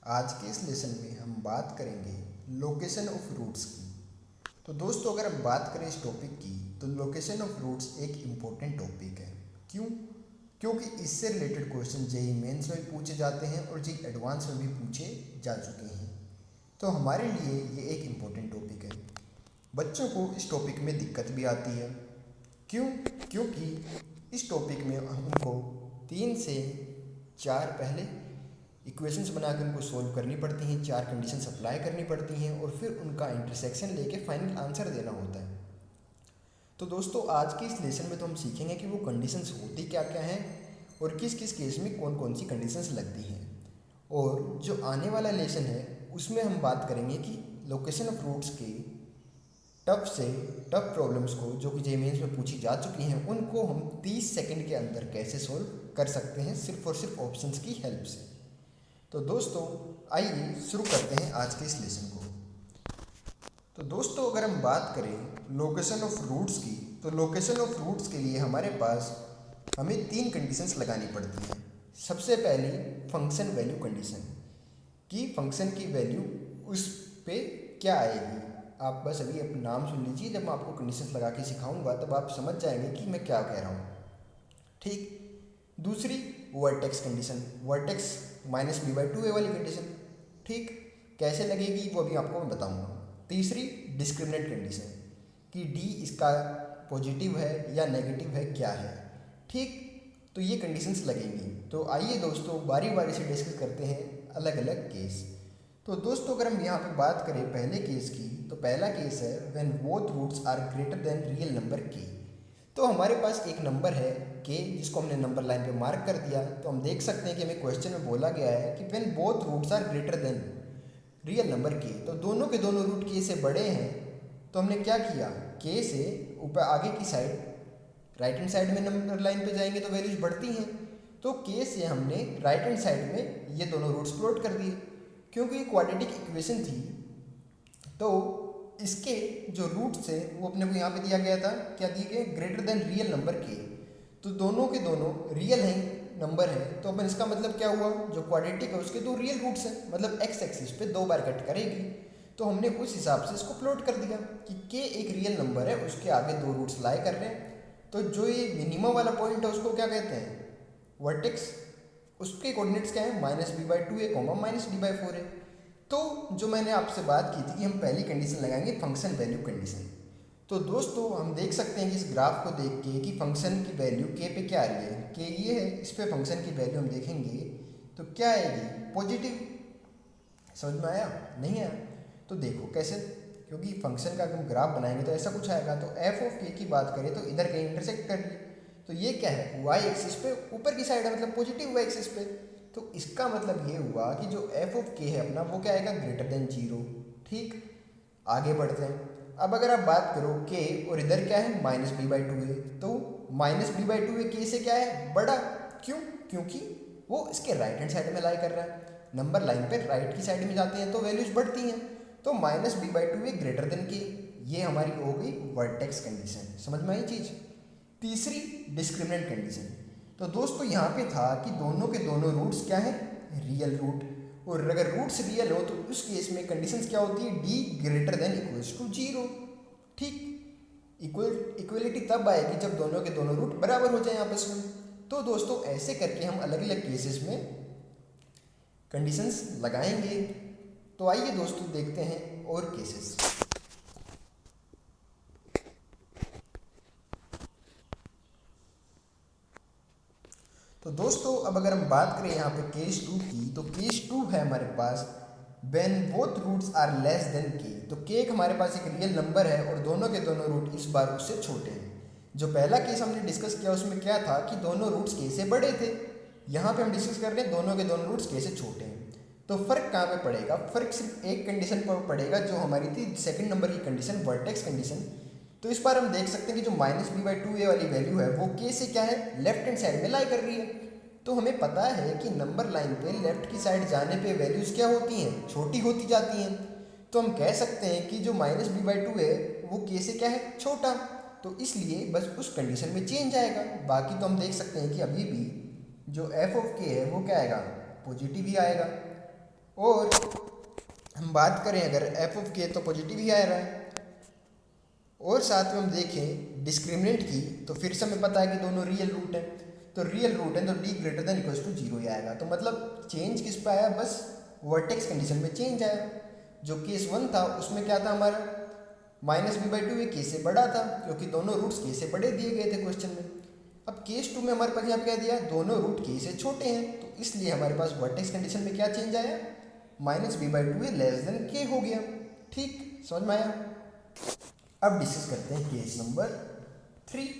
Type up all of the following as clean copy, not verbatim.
आज के इस लेसन में हम बात करेंगे लोकेशन ऑफ रूट्स की। तो दोस्तों अगर हम बात करें इस टॉपिक की तो लोकेशन ऑफ रूट्स एक इम्पोर्टेंट टॉपिक है। क्यों? क्योंकि इससे रिलेटेड क्वेश्चन जेईई मेंस में भी पूछे जाते हैं और जेईई एडवांस में भी पूछे जा चुके हैं। तो हमारे लिए ये एक इम्पोर्टेंट टॉपिक है। बच्चों को इस टॉपिक में दिक्कत भी आती है। क्यों? क्योंकि इस टॉपिक में उनको 3 से 4 पहले इक्वेशंस बनाकर उनको सोल्व करनी पड़ती हैं, 4 कंडीशंस अप्लाई करनी पड़ती हैं और फिर उनका इंटरसेक्शन लेके फाइनल आंसर देना होता है। तो दोस्तों आज के इस लेसन में तो हम सीखेंगे कि वो कंडीशंस होती क्या क्या हैं और किस किस केस में कौन कौन सी कंडीशंस लगती हैं। और जो आने वाला लेसन है उसमें हम बात करेंगे कि लोकेशन ऑफ रूट्स के टफ से टफ प्रॉब्लम्स को जो कि जेईई मेंस में पूछी जा चुकी हैं उनको हम 30 सेकंड के अंदर कैसे सोल्व कर सकते हैं सिर्फ और सिर्फ ऑप्शंस की हेल्प से। तो दोस्तों आइए शुरू करते हैं आज के इस लेसन को। तो दोस्तों अगर हम बात करें लोकेशन ऑफ रूट्स की तो लोकेशन ऑफ रूट्स के लिए हमारे पास हमें 3 कंडीशंस लगानी पड़ती हैं। सबसे पहली फंक्शन वैल्यू कंडीशन कि फंक्शन की वैल्यू उस पे क्या आएगी। आप बस अभी अपना नाम सुन लीजिए, जब मैं आपको कंडीशंस लगा के सिखाऊंगा तब आप समझ जाएंगे कि मैं क्या कह रहा हूँ। ठीक। दूसरी वर्टेक्स कंडीशन, वर्टेक्स -b/2a वाली कंडीशन। ठीक, कैसे लगेगी वो अभी आपको मैं बताऊंगा। तीसरी डिस्क्रिमिनेंट कंडीशन कि d इसका पॉजिटिव है या नेगेटिव है क्या है। ठीक, तो ये कंडीशंस लगेंगी। तो आइए दोस्तों बारी बारी से डिस्कस करते हैं अलग अलग केस। तो दोस्तों अगर हम यहाँ पे बात करें पहले केस की तो पहला केस है when both roots are greater than real number k। तो हमारे पास एक नंबर है k जिसको हमने नंबर लाइन पे मार्क कर दिया। तो हम देख सकते हैं कि हमें क्वेश्चन में बोला गया है कि when both roots are greater than real number k, तो दोनों के दोनों रूट k से बड़े हैं। तो हमने क्या किया, k से ऊपर आगे की साइड राइट हैंड साइड में नंबर लाइन पे जाएंगे तो वैल्यूज बढ़ती हैं। तो k से हमने राइट हैंड साइड में ये दोनों रूट्स प्लॉट कर दिए। क्योंकि ये क्वाड्रेटिक इक्वेशन थी तो इसके जो रूट्स है वो अपने को यहाँ पे दिया गया था, क्या दिए गए, ग्रेटर देन रियल नंबर के। तो दोनों के दोनों रियल हैं नंबर है, तो अपन इसका मतलब क्या हुआ, जो क्वाड्रेटिक है उसके 2 रियल रूट्स हैं, मतलब एक्स एक्सिस पे 2 बार कट करेगी। तो हमने उस हिसाब से इसको प्लॉट कर दिया कि के एक रियल नंबर है, उसके आगे 2 रूट्स लाई कर रहे हैं। तो जो ये मिनिमम वाला पॉइंट है उसको क्या कहते हैं, वर्टेक्स। उसके कोऑर्डिनेट्स क्या है, -b/2a, -d/4a। तो जो मैंने आपसे बात की थी कि हम पहली कंडीशन लगाएंगे फंक्शन वैल्यू कंडीशन। तो दोस्तों हम देख सकते हैं कि इस ग्राफ को देख के कि फंक्शन की वैल्यू के पे क्या आ रही है, के ये है, इस पे फंक्शन की वैल्यू हम देखेंगे तो क्या आएगी, पॉजिटिव। समझ में आया? नहीं आया? तो देखो कैसे, क्योंकि फंक्शन का हम ग्राफ बनाएंगे तो ऐसा कुछ आएगा। तो एफ ऑफ के की बात करें तो इधर कहीं इंटरसेक्ट कर रही है, तो ये क्या है, वाई एक्सिस पे ऊपर की साइड है, मतलब पॉजिटिव वाई एक्सिस पे। तो इसका मतलब ये हुआ कि जो एफ ऑफ के है अपना वो क्या आएगा, ग्रेटर देन 0। ठीक, आगे बढ़ते हैं। अब अगर आप बात करो के और इधर क्या है -b/2a, तो -b/2a के से क्या है, बड़ा। क्यों? क्योंकि वो इसके राइट हैंड साइड में लाई कर रहा है, नंबर लाइन पे राइट की साइड में जाते हैं तो वैल्यूज बढ़ती हैं। तो -b/2a ग्रेटर देन के, ये हमारी हो गई वर्टेक्स कंडीशन। समझ में आई चीज? तीसरी डिस्क्रिमिनेंट कंडीशन। तो दोस्तों यहाँ पे था कि दोनों के दोनों रूट्स क्या है, रियल रूट। और अगर रूट्स रियल हो तो उस केस में कंडीशंस क्या होती है, d greater than equals to 0। ठीक, इक्वलिटी तब आएगी जब दोनों के दोनों रूट बराबर हो जाए आपस में। तो दोस्तों ऐसे करके हम अलग अलग केसेस में कंडीशंस लगाएंगे। तो आइए दोस्तों देखते हैं और केसेस। तो दोस्तों अब अगर हम बात करें यहाँ पे केस 2 की, तो केस 2 है हमारे पास when both roots are less than k. तो के हमारे पास एक रियल नंबर है और दोनों के दोनों रूट इस बार उससे छोटे हैं। जो पहला केस हमने डिस्कस किया उसमें क्या था कि दोनों रूट्स के से बड़े थे। यहाँ पे हम डिस्कस कर रहे हैं दोनों के दोनों रूट्स के से छोटे हैं। तो फर्क कहाँ पे पड़ेगा, फर्क सिर्फ एक कंडीशन पर पड़ेगा जो हमारी थी सेकंड नंबर की कंडीशन, वर्टेक्स कंडीशन। तो इस बार हम देख सकते हैं कि जो -b/2a वाली वैल्यू है वो के से क्या है, लेफ्ट हैंड साइड में लाई कर रही है। तो हमें पता है कि नंबर लाइन पे लेफ्ट की साइड जाने पे वैल्यूज क्या होती हैं, छोटी होती जाती हैं। तो हम कह सकते हैं कि जो -b/2 है वो के से क्या है, छोटा। तो इसलिए बस उस कंडीशन में चेंज आएगा। बाकी तो हम देख सकते हैं कि अभी भी जो एफ ऑफ के है वो क्या आएगा, पॉजिटिव ही आएगा। और हम बात करें अगर एफ ऑफ के तो पॉजिटिव ही आ रहा है। और साथ में हम देखें डिस्क्रिमिनेंट की तो फिर से हमें पता है कि दोनों रियल रूट है, तो रियल रूट है तो D greater than equals to zero ही आएगा। तो मतलब चेंज किस पे आया, बस वर्टेक्स कंडीशन में चेंज आया। जो केस 1 था उसमें क्या था हमारा -b/2 ये के से बड़ा था, क्योंकि दोनों रूट्स के से बड़े दिए गए थे क्वेश्चन में। अब केस 2 में हमारे पास यहाँ पे क्या दिया, दोनों रूट के से छोटे हैं, तो इसलिए हमारे पास वर्टेक्स कंडीशन में क्या चेंज आया, -b/2 ये लेस देन के हो गया। ठीक, समझ में आया। अब डिस्कस करते हैं केस नंबर 3।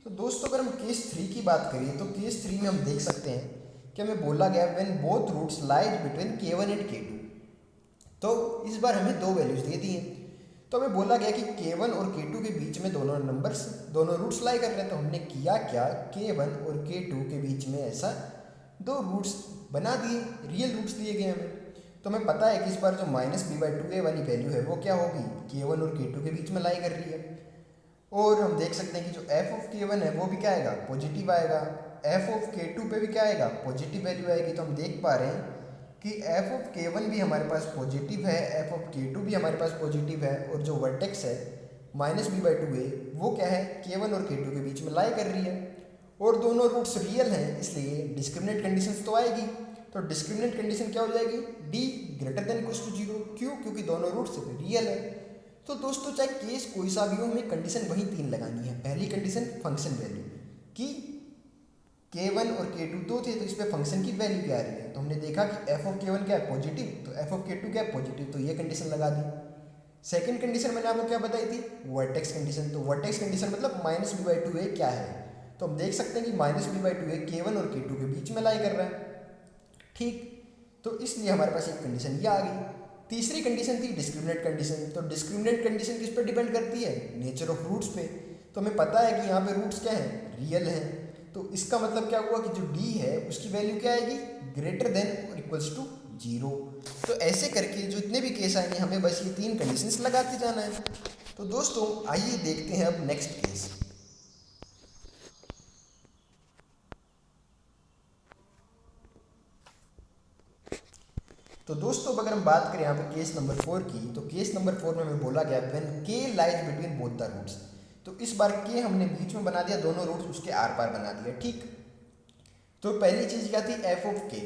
तो दोस्तों अगर हम केस 3 की बात करें तो केस 3 में हम देख सकते हैं कि हमें बोला गया when both roots lies between k1 and k2। तो इस बार हमें दो वैल्यूज दे दी हैं, तो हमें बोला गया कि k1 और k2 के बीच में दोनों रूट्स लाई कर रहे हैं। तो हमने किया क्या, k1 और k2 के बीच में ऐसा दो रूट्स बना दिए, रियल रूट्स दिए गए हमें। तो हमें पता है कि इस बार जो -b/2a वाली वैल्यू है वो क्या होगी, k1 और k2 के बीच में लाई कर रही है। और हम देख सकते हैं कि जो f ऑफ k1 है वो भी क्या आएगा, पॉजिटिव आएगा। f ऑफ k2 पे भी क्या आएगा, पॉजिटिव वैल्यू आएगी। तो हम देख पा रहे हैं कि f ऑफ k1 भी हमारे पास पॉजिटिव है, f ऑफ k2 भी हमारे पास पॉजिटिव है, और जो वर्टेक्स है -b/2a वो क्या है, k1 और k2 के बीच में लाई कर रही है। और दोनों रूट्स रियल हैं, इसलिए डिस्क्रिमिनेंट कंडीशन तो आएगी। तो डिस्क्रिमिनेंट कंडीशन क्या हो जाएगी, d greater than equals to 0। क्यों, क्योंकि दोनों रूट्स रियल है। तो दोस्तों चाहे केस कोई सा भी हो, हमें कंडीशन वही 3 लगानी है। पहली कंडीशन फंक्शन वैल्यू कि k1 और k2 दो थे, तो इस पर फंक्शन की वैल्यू क्या आ रही है। तो हमने देखा कि f ऑफ k1 क्या है, पॉजिटिव, तो f ऑफ k2 क्या है, पॉजिटिव, तो ये कंडीशन लगा दी। सेकंड कंडीशन मैंने आपको क्या बताई थी, वर्टेक्स कंडीशन। तो वर्टेक्स कंडीशन मतलब -b/2a क्या है, तो हम देख सकते हैं कि -b/2a k1 और k2 के बीच में लाई कर रहा है। ठीक, तो इसलिए हमारे पास एक कंडीशन ये आ गई। तीसरी कंडीशन थी डिस्क्रिमिनेंट कंडीशन। तो डिस्क्रिमिनेंट कंडीशन किस पर डिपेंड करती है, नेचर ऑफ रूट्स पे। तो हमें पता है कि यहाँ पे रूट्स क्या है, रियल है। तो इसका मतलब क्या हुआ कि जो d है उसकी वैल्यू क्या आएगी, ग्रेटर देन और इक्वल्स टू 0। तो ऐसे करके जो इतने भी केस आएंगे हमें बस ये 3 कंडीशंस लगाते जाना है। तो दोस्तों आइए देखते हैं अब नेक्स्ट केस। तो दोस्तों अगर हम बात करें यहाँ पे केस नंबर 4 की, तो केस नंबर 4 में हमें बोला गया when k lies between both the roots. तो इस बार k हमने बीच में बना दिया, दोनों रूट्स उसके आर पार बना दिया। ठीक, तो पहली चीज क्या थी, f ऑफ k।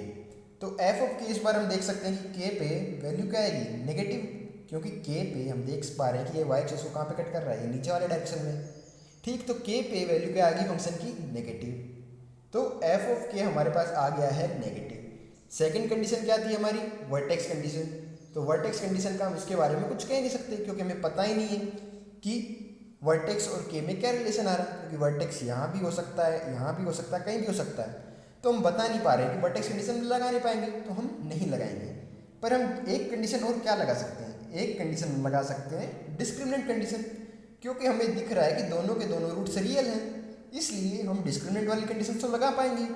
तो f ऑफ k इस बार हम देख सकते हैं कि k पे वैल्यू क्या आएगी, नेगेटिव, क्योंकि k पे हम देख पा रहे हैं कि ये y एक्सिस को कहाँ पे कट कर रहा है, ये नीचे वाले डायरेक्शन में। ठीक, तो k पे वैल्यू क्या आ गई फंक्शन की, नेगेटिव। तो f ऑफ k हमारे पास आ गया है नेगेटिव। सेकंड कंडीशन क्या थी हमारी, वर्टेक्स कंडीशन। तो वर्टेक्स कंडीशन का हम इसके बारे में कुछ कह नहीं सकते, क्योंकि हमें पता ही नहीं है कि वर्टेक्स और के में क्या रिलेशन आ रहा है, क्योंकि वर्टेक्स यहाँ भी हो सकता है, यहाँ भी हो सकता है, कहीं भी हो सकता है। तो हम बता नहीं पा रहे हैं कि वर्टेक्स कंडीशन लगा नहीं पाएंगे, तो हम नहीं लगाएंगे। पर हम एक कंडीशन और क्या लगा सकते हैं, एक कंडीशन लगा सकते हैं डिस्क्रिमिनेंट कंडीशन, क्योंकि हमें दिख रहा है कि दोनों के दोनों रूट्स रियल हैं, इसलिए हम डिस्क्रिमिनेंट वाली कंडीशन तो लगा पाएंगे।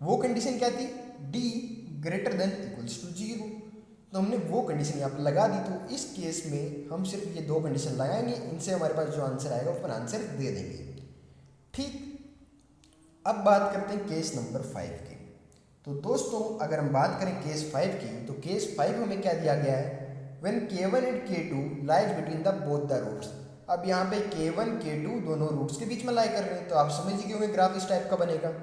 वो कंडीशन क्या थी, d greater than equals to 0। तो हमने वो कंडीशन यहाँ पर लगा दी। तो इस केस में हम सिर्फ ये दो कंडीशन लगाएंगे, इनसे हमारे पास जो आंसर आएगा अपन आंसर दे देंगे। ठीक, अब बात करते हैं केस नंबर 5 की। तो दोस्तों अगर हम बात करें केस 5 की, तो केस 5 हमें क्या दिया गया है, when k1 and k2 lies between the both the roots. अब यहाँ पे k1 k2 दोनों रूट्स के बीच में लाई कर रहे हैं, तो आप समझ गए होंगे ग्राफ इस टाइप का बनेगा।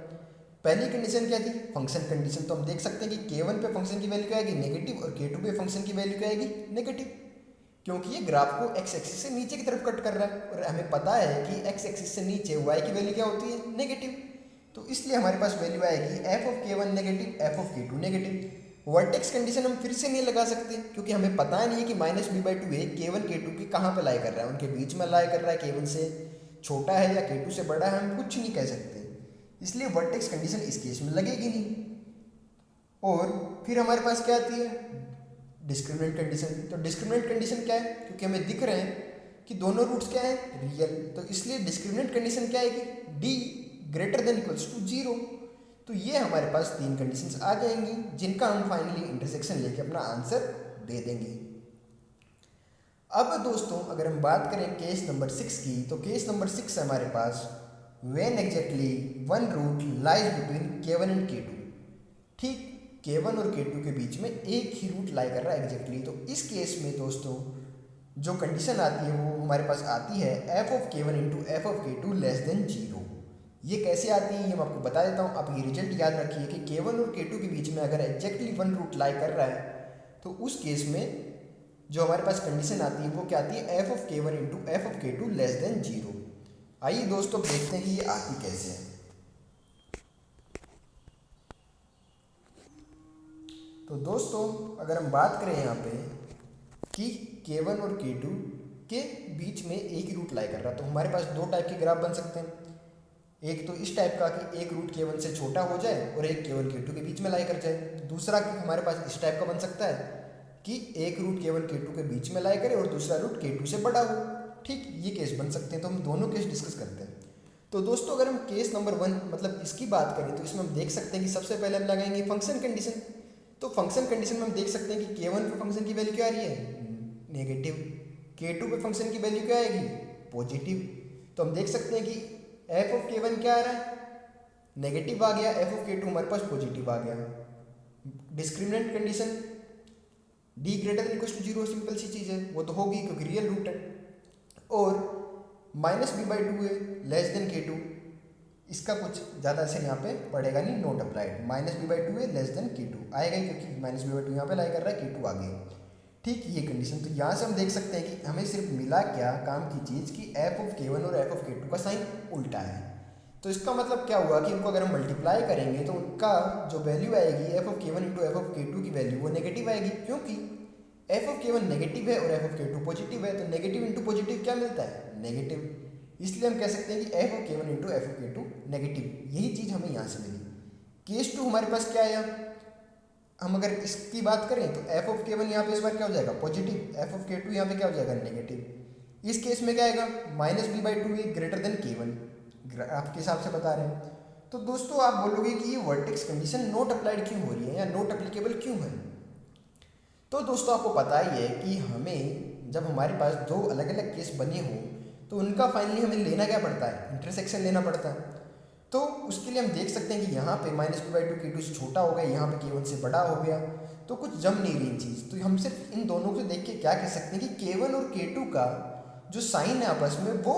पहली कंडीशन क्या थी, फंक्शन कंडीशन। तो हम देख सकते हैं कि k1 पे फंक्शन की वैल्यू क्या आएगी, नेगेटिव, और k2 पे फंक्शन की वैल्यू क्या आएगी, नेगेटिव, क्योंकि ये ग्राफ को x एक्सिस से नीचे की तरफ कट कर रहा है, और हमें पता है कि x एक्सिस से नीचे y की वैल्यू क्या होती है, नेगेटिव। तो इसलिए हमारे पास वैल्यू आएगी f of k1 negative, f of k2 negative. Vertex condition हम फिर से नहीं लगा सकते, क्योंकि हमें पता नहीं है कि -b/2a k1 k2 के कहाँ पे लाई कर रहा है, उनके बीच में लाई कर रहा है, k1 से छोटा है या k2 से बड़ा है, हम कुछ नहीं कह सकते, इसलिए वर्टेक्स कंडीशन इस केस में लगेगी नहीं। और फिर हमारे पास क्या आती है, डिस्क्रिमिनेंट कंडीशन। तो डिस्क्रिमिनेंट कंडीशन क्या है, क्योंकि हमें दिख रहे हैं कि दोनों रूट्स क्या है, रियल, तो इसलिए डिस्क्रिमिनेंट कंडीशन क्या आएगी, d greater than equals to 0। तो ये हमारे पास 3 कंडीशंस आ जाएंगी, जिनका हम फाइनली इंटरसेक्शन लेके अपना आंसर दे देंगे। अब दोस्तों अगर हम बात करें केस नंबर 6 की, तो केस नंबर 6 है हमारे पास when exactly one root lies between k1 and k2। ठीक, K1 और K2 के बीच में एक ही रूट लाई कर रहा है एग्जैक्टली। तो इस केस में दोस्तों जो कंडीशन आती है वो हमारे पास आती है f of K1 into F of K2 less than 0। ये कैसे आती है ये मैं आपको बता देता हूँ। आप ये रिजल्ट याद रखिए कि K1 और K2 के बीच में अगर एग्जैक्टली वन रूट लाई कर रहा है तो उस केस में जो हमारे पास कंडीशन आती है वो क्या आती है f of K1 into F of K2 less than 0। आइए दोस्तों देखते हैं कि ये आती कैसे है। तो दोस्तों अगर हम बात करें यहाँ पे कि K1 और K2 के बीच में एक ही रूट लाई कर रहा है तो हमारे पास दो टाइप के ग्राफ बन सकते हैं। एक तो इस टाइप का कि एक रूट K1 से छोटा हो जाए और एक केवल K2 के बीच में लाई कर जाए। दूसरा कि हमारे पास इस टाइप का बन सकता है कि एक रूट K1 K2 के बीच में लाई करे और दूसरा रूट K2 से बड़ा हो। ठीक, ये केस बन सकते हैं। तो हम दोनों केस डिस्कस करते हैं। तो दोस्तों अगर हम केस नंबर 1 मतलब इसकी बात करें तो इसमें हम देख सकते हैं कि सबसे पहले हम लगाएंगे फंक्शन कंडीशन। तो फंक्शन कंडीशन में हम देख सकते हैं कि K1 पे फंक्शन की वैल्यू क्या आ रही है, नेगेटिव। K2 पे फंक्शन की वैल्यू क्या आएगी, पॉजिटिव। तो हम देख सकते हैं कि f ऑफ K1 क्या आ रहा है, नेगेटिव आ गया, f ऑफ K2 हमारे पास पॉजिटिव आ गया। Discriminant condition d greater than equal to 0 simple सी चीज़ है, वो तो होगी क्योंकि रियल रूट है। और -b/2 है लेस देन K2, इसका कुछ ज़्यादा असर यहाँ पे पड़ेगा नहीं, नोट अप्लाइड। -b/2 है लेस देन K2 आएगा ही क्योंकि -b/2 यहाँ पे लाई कर रहा है, K2 आ गया। ठीक, ये कंडीशन। तो यहाँ से हम देख सकते हैं कि हमें सिर्फ मिला क्या काम की चीज़ कि f ऑफ K1 और f ऑफ K2 का साइन उल्टा है। तो इसका मतलब क्या हुआ कि इनको अगर हम मल्टीप्लाई करेंगे तो उनका जो वैल्यू आएगी f of K1 into F of K2 की वैल्यू वो नेगेटिव आएगी, क्योंकि f ऑफ K1 नेगेटिव है और f ऑफ K2 पॉजिटिव है। तो नेगेटिव इंटू पॉजिटिव क्या मिलता है, नेगेटिव। इसलिए हम कह सकते हैं कि f of K1 into F of K2 negative. यही चीज़ हमें यहाँ से मिली। केस 2 हमारे पास क्या आया, हम अगर इसकी बात करें तो f ऑफ K1 यहाँ पे इस बार क्या हो जाएगा, पॉजिटिव। f ऑफ K2 यहाँ पे क्या हो जाएगा, नेगेटिव। इस केस में क्या आएगा, -b/2 ग्रेटर देन K1, आपके हिसाब से बता रहे हैं। तो दोस्तों आप बोलोगे कि ये वर्टेक्स कंडीशन नॉट अप्लाइड क्यों हो रही है या नॉट एप्लीकेबल क्यों है। तो दोस्तों आपको पता ही है कि हमें जब हमारे पास दो अलग अलग केस बने हो तो उनका फाइनली हमें लेना क्या पड़ता है, इंटरसेक्शन लेना पड़ता है। तो उसके लिए हम देख सकते हैं कि यहाँ पे -b/2 K2 से छोटा हो गया, यहाँ पे K1 से बड़ा हो गया, तो कुछ जम नहीं रही चीज़। तो हम सिर्फ इन दोनों को देख के क्या कह सकते हैं कि K1 और K2 का जो साइन है आपस में वो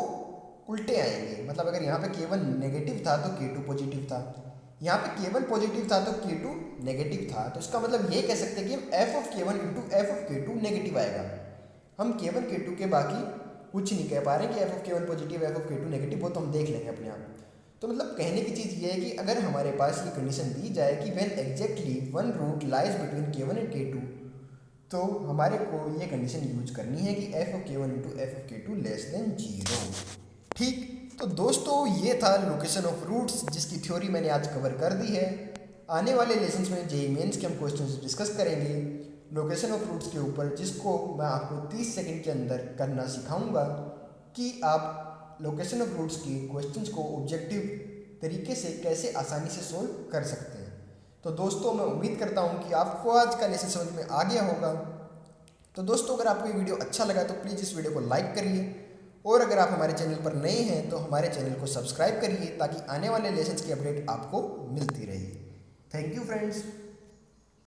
उल्टे आएंगे। मतलब अगर यहाँ पे K1 नेगेटिव था तो K2 पॉजिटिव था, यहाँ पे K1 पॉजिटिव था तो K2 नेगेटिव था। तो इसका मतलब ये कह सकते हैं कि हम f of K1 into F of K2 negative आएगा। हम K1 K2 के बाकी कुछ नहीं कह पा रहे कि f of K1 positive F of K2 negative, वो तो हम देख लेंगे अपने आप। तो मतलब कहने की चीज़ ये है कि अगर हमारे पास ये कंडीशन दी जाए कि when exactly one root lies between K1 and K2, तो हमारे को ये कंडीशन यूज करनी है कि f of K1 into F of K2 less than 0। ठीक, तो दोस्तों ये था लोकेशन ऑफ रूट्स, जिसकी थ्योरी मैंने आज कवर कर दी है। आने वाले लेसन्स में जेईई मेंस के हम क्वेश्चंस डिस्कस करेंगे लोकेशन ऑफ रूट्स के ऊपर, जिसको मैं आपको 30 सेकंड के अंदर करना सिखाऊंगा कि आप लोकेशन ऑफ रूट्स के क्वेश्चंस को ऑब्जेक्टिव तरीके से कैसे आसानी से सोल्व कर सकते हैं। तो दोस्तों मैं उम्मीद करता हूँ कि आपको आज का लेसन समझ में आ गया होगा। तो दोस्तों अगर आपको ये वीडियो अच्छा लगा तो प्लीज़ इस वीडियो को लाइक करिए, और अगर आप हमारे चैनल पर नए हैं तो हमारे चैनल को सब्सक्राइब करिए ताकि आने वाले लेसन्स की अपडेट आपको मिलती रहे। Thank you friends.